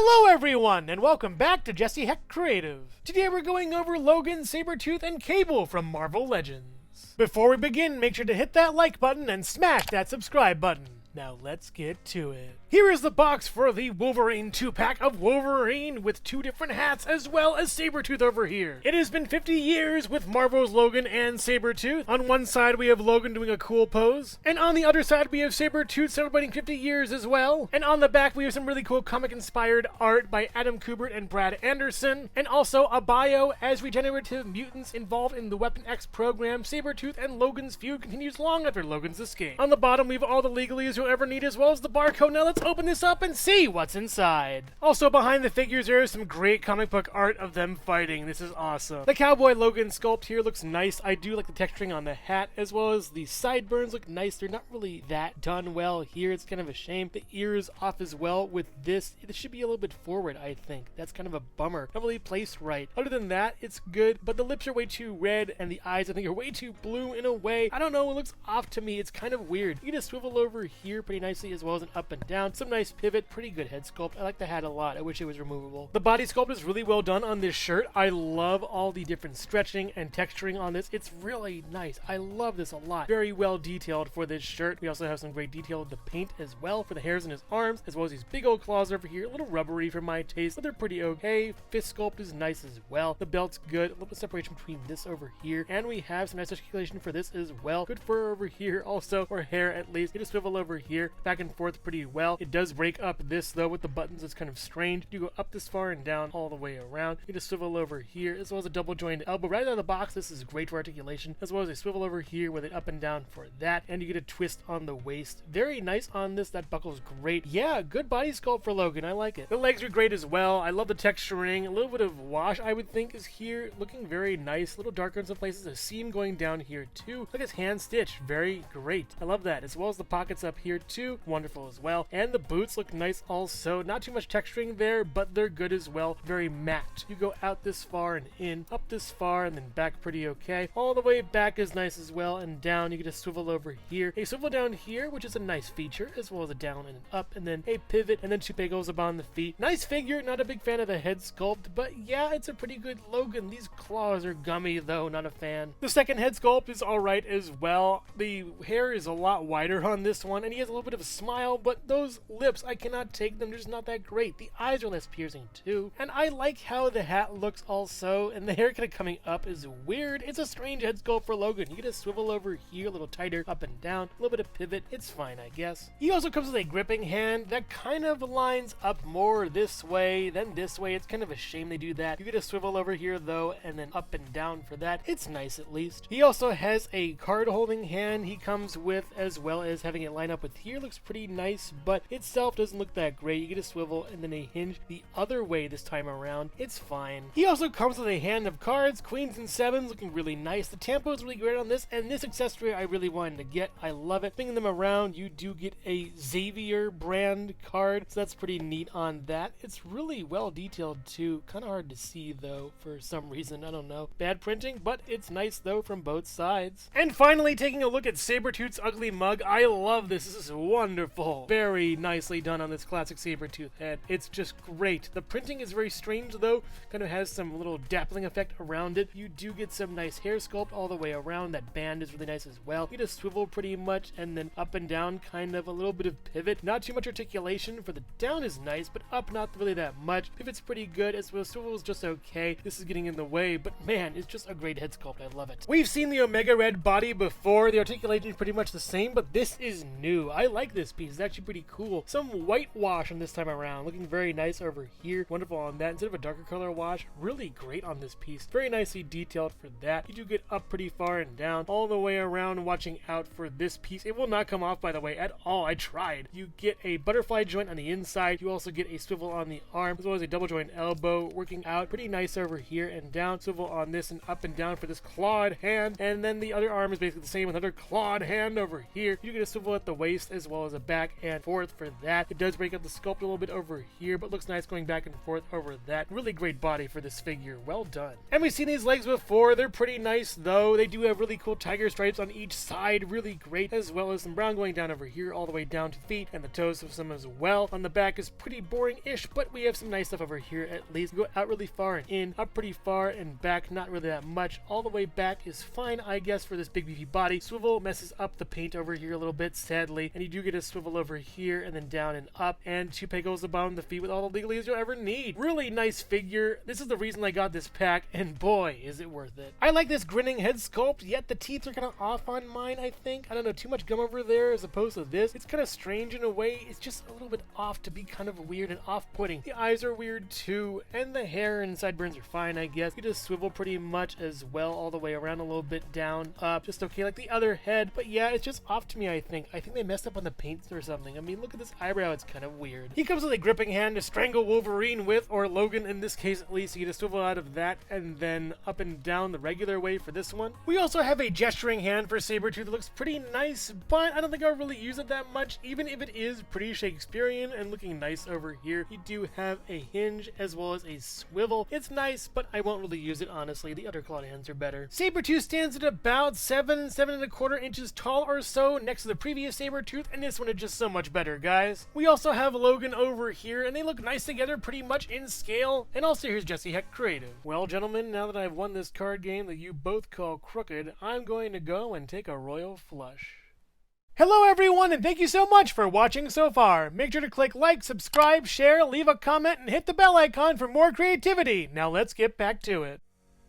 Hello everyone, and welcome back to Jesse Hecht Creative. Today we're going over Logan, Sabretooth, and Cable from Marvel Legends. Before we begin, make sure to hit that like button and smash that subscribe button. Now let's get to it. Here is the box for the Wolverine 2-pack of Wolverine with 2 different hats as well as Sabertooth over here. It has been 50 years with Marvel's Logan and Sabertooth. On one side we have Logan doing a cool pose, and on the other side we have Sabertooth celebrating 50 years as well. And on the back we have some really cool comic-inspired art by Adam Kubert and Brad Anderson, and also a bio as regenerative mutants involved in the Weapon X program. Sabertooth and Logan's feud continues long after Logan's escape. On the bottom we have all the legalese you'll ever need as well as the barcode. Now let's open this up and see what's inside. Also behind the figures there is some great comic book art of them fighting. This is awesome. The Cowboy Logan sculpt here looks nice. I do like the texturing on the hat as well as the sideburns look nice. They're not really that done well here. It's kind of a shame. The ears off as well with this. It should be a little bit forward, I think. That's kind of a bummer. Not really placed right. Other than that, it's good, but the lips are way too red and the eyes I think are way too blue in a way. I don't know, it looks off to me. It's kind of weird. You get a swivel over here pretty nicely as well as an up and down. Some nice pivot, pretty good head sculpt. I like the hat a lot. I wish it was removable. The body sculpt is really well done on this shirt. I love all the different stretching and texturing on this. It's really nice. I love this a lot. Very well detailed for this shirt. We also have some great detail of the paint as well for the hairs in his arms, as well as these big old claws over here. A little rubbery for my taste, but they're pretty okay. Fist sculpt is nice as well. The belt's good. A little bit of separation between this over here, and we have some nice articulation for this as well. Good fur over here also, or hair at least. Get a swivel over here, back and forth pretty well. It does break up this though with the buttons. It's kind of strange. You go up this far and down all the way around. You just swivel over here as well as a double jointed elbow right out of the box. This is great for articulation, as well as a swivel over here with it up and down for that, and you get a twist on the waist. Very nice on this. That buckle's great. Yeah, good body sculpt for Logan. I like it. The legs are great as well. I love the texturing. A little bit of wash I would think is here, looking very nice. A little darker in some places. A seam going down here too. Look at his hand stitch. Very great. I love that, as well as the pockets up here too. Wonderful as well. And the boots look nice also. Not too much texturing there, but they're good as well. Very matte. You go out this far and in, up this far and then back pretty okay. All the way back is nice as well, and down you get a swivel over here. A swivel down here, which is a nice feature, as well as a down and an up, and then a pivot, and then 2 bagels upon the feet. Nice figure. Not a big fan of the head sculpt, but yeah, it's a pretty good Logan. These claws are gummy though, not a fan. The second head sculpt is alright as well. The hair is a lot wider on this one, and he has a little bit of a smile, but those lips, I cannot take them. They're just not that great. The eyes are less piercing too, and I like how the hat looks also, and the hair kind of coming up is weird. It's a strange head sculpt for Logan. You get a swivel over here, a little tighter, up and down, a little bit of pivot. It's fine, I guess. He also comes with a gripping hand that kind of lines up more this way than this way. It's kind of a shame they do that. You get a swivel over here though, and then up and down for that. It's nice at least. He also has a card holding hand he comes with, as well as having it line up with here. Looks pretty nice, but itself doesn't look that great. You get a swivel and then a hinge the other way this time around. It's fine. He also comes with a hand of cards, queens and sevens, looking really nice. The tempo is really great on this, and this accessory I really wanted to get. I love it. Spinning them around, you do get a Xavier brand card, so that's pretty neat on that. It's really well detailed too. Kind of hard to see though for some reason. I don't know. Bad printing, but it's nice though from both sides. And finally, taking a look at Sabertooth's ugly mug. I love this. This is wonderful. Very nicely done on this classic Sabertooth head. It's just great. The printing is very strange though. Kind of has some little dappling effect around it. You do get some nice hair sculpt all the way around. That band is really nice as well. You get a swivel pretty much, and then up and down, kind of a little bit of pivot. Not too much articulation. For the down is nice, but up not really that much. Pivot's pretty good, as well. Swivel is just okay. This is getting in the way, but man, it's just a great head sculpt. I love it. We've seen the Omega Red body before. The articulation is pretty much the same, but this is new. I like this piece. It's actually pretty cool. Some whitewash on this time around. Looking very nice over here. Wonderful on that. Instead of a darker color wash, really great on this piece. Very nicely detailed for that. You do get up pretty far and down all the way around, watching out for this piece. It will not come off, by the way, at all. I tried. You get a butterfly joint on the inside. You also get a swivel on the arm, as well as a double joint elbow, working out pretty nice over here and down. Swivel on this and up and down for this clawed hand, and then the other arm is basically the same, another clawed hand over here. You get a swivel at the waist waist as well as a back and forth for that. It does break up the sculpt a little bit over here, but looks nice going back and forth over that. Really great body for this figure. Well done. And we've seen these legs before. They're pretty nice though. They do have really cool tiger stripes on each side. Really great, as well as some brown going down over here all the way down to the feet and the toes of some as well. On the back is pretty boring-ish, but we have some nice stuff over here at least. Go out really far and in, up pretty far and back, not really that much. All the way back is fine, I guess, for this big beefy body. Swivel messes up the paint over here a little bit, sadly, and you do get a swivel over here and then down and up, and 2 pegos the bottom of the feet with all the legalies you'll ever need. Really nice figure. This is the reason I got this pack, and boy, is it worth it. I like this grinning head sculpt, yet the teeth are kind of off on mine, I think. I don't know, too much gum over there as opposed to this. It's kind of strange in a way. It's just a little bit off to be kind of weird and off-putting. The eyes are weird too, and the hair and sideburns are fine, I guess. You just swivel pretty much as well, all the way around, a little bit down, up, just okay like the other head. But yeah, it's just off to me, I think. I think they messed up on the paints or something. I mean, look at this eyebrow, it's kind of weird. He comes with a gripping hand to strangle Wolverine with, or Logan in this case at least. You get a swivel out of that, and then up and down the regular way for this one. We also have a gesturing hand for Sabertooth that looks pretty nice, but I don't think I'll really use it that much, even if it is pretty Shakespearean and looking nice over here. You do have a hinge as well as a swivel. It's nice, but I won't really use it, honestly. The other clawed hands are better. Sabertooth stands at about 7.25 inches tall or so next to the previous Sabertooth, and this one is just so much better, guys. We also have Logan over here, and they look nice together pretty much in scale. And also here's Jesse Hecht Creative. Well, gentlemen, now that I've won this card game that you both call crooked, I'm going to go and take a royal flush. Hello everyone, and thank you so much for watching so far. Make sure to click like, subscribe, share, leave a comment, and hit the bell icon for more creativity. Now let's get back to it.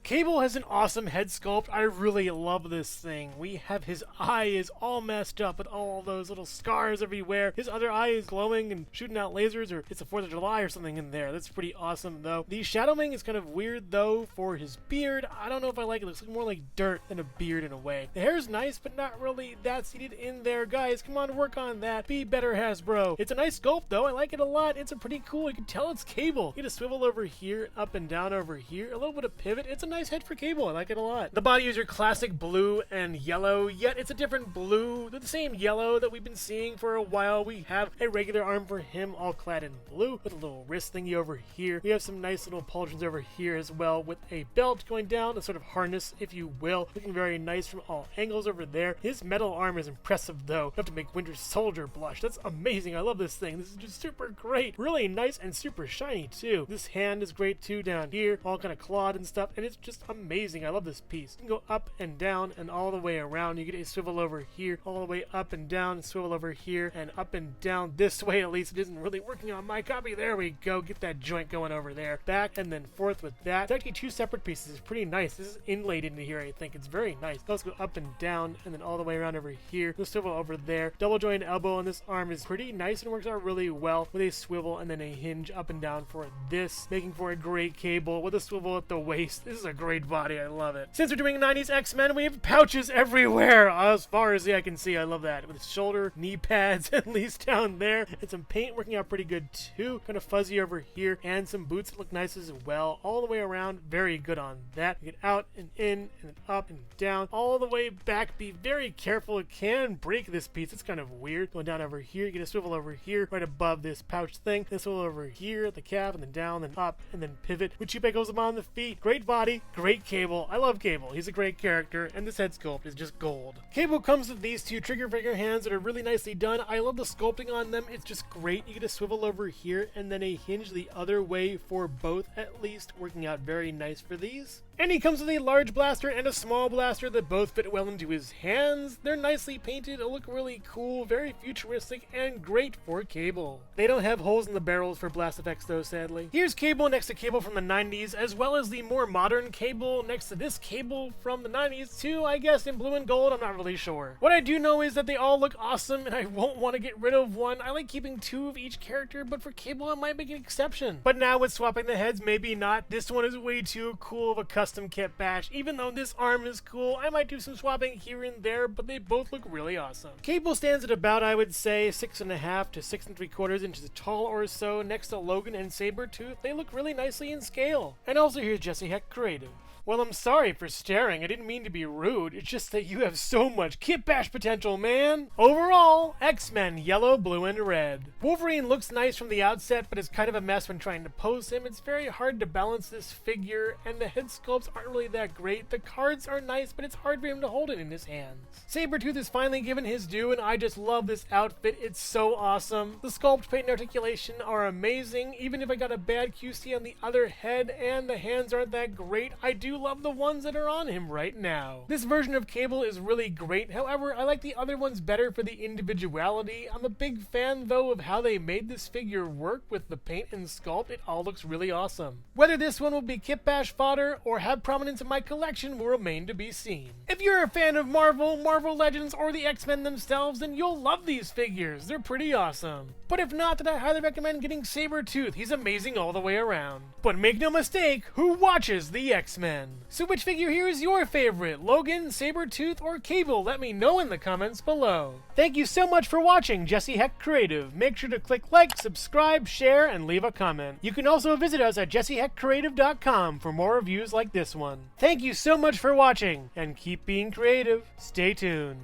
Cable has an awesome head sculpt. I really love this thing. We have his eye is all messed up with all those little scars everywhere. His other eye is glowing and shooting out lasers, or it's the 4th of July or something in there. That's pretty awesome though. The shadowing is kind of weird though for his beard. I don't know if I like it. It looks like more like dirt than a beard in a way. The hair is nice, but not really that seated in there. Guys, come on, work on that. Be better, Hasbro. It's a nice sculpt though. I like it a lot. It's a pretty cool. You can tell it's Cable. You get a swivel over here, up and down over here. A little bit of pivot. It's a nice head for Cable. I like it a lot. The body is your classic blue and yellow, yet it's a different blue. They're the same yellow that we've been seeing for a while. We have a regular arm for him, all clad in blue, with a little wrist thingy over here. We have some nice little pauldrons over here as well, with a belt going down, a sort of harness, if you will. Looking very nice from all angles over there. His metal arm is impressive, though. Enough to make Winter Soldier blush. That's amazing. I love this thing. This is just super great. Really nice and super shiny, too. This hand is great, too, down here. All kind of clawed and stuff, and it's just amazing. I love this piece. You can go up and down and all the way around. You get a swivel over here, all the way up and down, swivel over here, and up and down this way. At least it isn't really working on my copy. There we go. Get that joint going over there. Back and then forth with that. It's actually 2 separate pieces. It's pretty nice. This is inlaid into here, I think. It's very nice. Let's go up and down and then all the way around over here. The swivel over there. Double joint elbow on this arm is pretty nice and works out really well with a swivel and then a hinge up and down for this, making for a great Cable with a swivel at the waist. This is a great body. I love it. Since we're doing 90s X-Men, we have pouches everywhere as far as the eye can see. I love that. With shoulder, knee pads, at least down there. And some paint working out pretty good too. Kind of fuzzy over here. And some boots that look nice as well. All the way around. Very good on that. Get out and in and up and down. All the way back. Be very careful. It can break this piece. It's kind of weird. Going down over here. You get a swivel over here right above this pouch thing. Then swivel over here at the calf and then down and up and then pivot. With Chupe goes up on the feet. Great body. Great Cable. I love Cable. He's a great character, and this head sculpt is just gold. Cable comes with these 2 trigger finger hands that are really nicely done. I love the sculpting on them. It's just great. You get a swivel over here and then a hinge the other way for both, at least, working out very nice for these. And he comes with a large blaster and a small blaster that both fit well into his hands. They're nicely painted, look really cool, very futuristic, and great for Cable. They don't have holes in the barrels for blast effects though, sadly. Here's Cable next to Cable from the 90s, as well as the more modern Cable next to this Cable from the 90s too, I guess, in blue and gold. I'm not really sure. What I do know is that they all look awesome, and I won't want to get rid of one. I like keeping 2 of each character, but for Cable I might make an exception. But now with swapping the heads, maybe not. This one is way too cool of a custom custom kit bash. Even though this arm is cool, I might do some swapping here and there, but they both look really awesome. Cable stands at about, I would say, 6.5 to 6 3/4 inches tall or so next to Logan and Sabertooth. They look really nicely in scale. And also here's Jesse Hecht Creative. Well, I'm sorry for staring. I didn't mean to be rude. It's just that you have so much kit bash potential, man. Overall, X-Men yellow, blue, and red. Wolverine looks nice from the outset, but is kind of a mess when trying to pose him. It's very hard to balance this figure, and the head sculpts aren't really that great. The cards are nice, but it's hard for him to hold it in his hands. Sabertooth is finally given his due, and I just love this outfit. It's so awesome. The sculpt, paint, and articulation are amazing. Even if I got a bad QC on the other head and the hands aren't that great, I do love the ones that are on him right now. This version of Cable is really great. However, I like the other ones better for the individuality. I'm a big fan though of how they made this figure work with the paint and sculpt. It all looks really awesome. Whether this one will be kit bash fodder or have prominence in my collection will remain to be seen. If you're a fan of Marvel, Marvel Legends, or the X-Men themselves, then you'll love these figures. They're pretty awesome. But if not, then I highly recommend getting Sabertooth. He's amazing all the way around. But make no mistake, who watches the X-Men? So which figure here is your favorite? Logan, Sabertooth, or Cable? Let me know in the comments below. Thank you so much for watching Jesse Hecht Creative. Make sure to click like, subscribe, share, and leave a comment. You can also visit us at jessehechtcreative.com for more reviews like this one. Thank you so much for watching, and keep being creative. Stay tuned.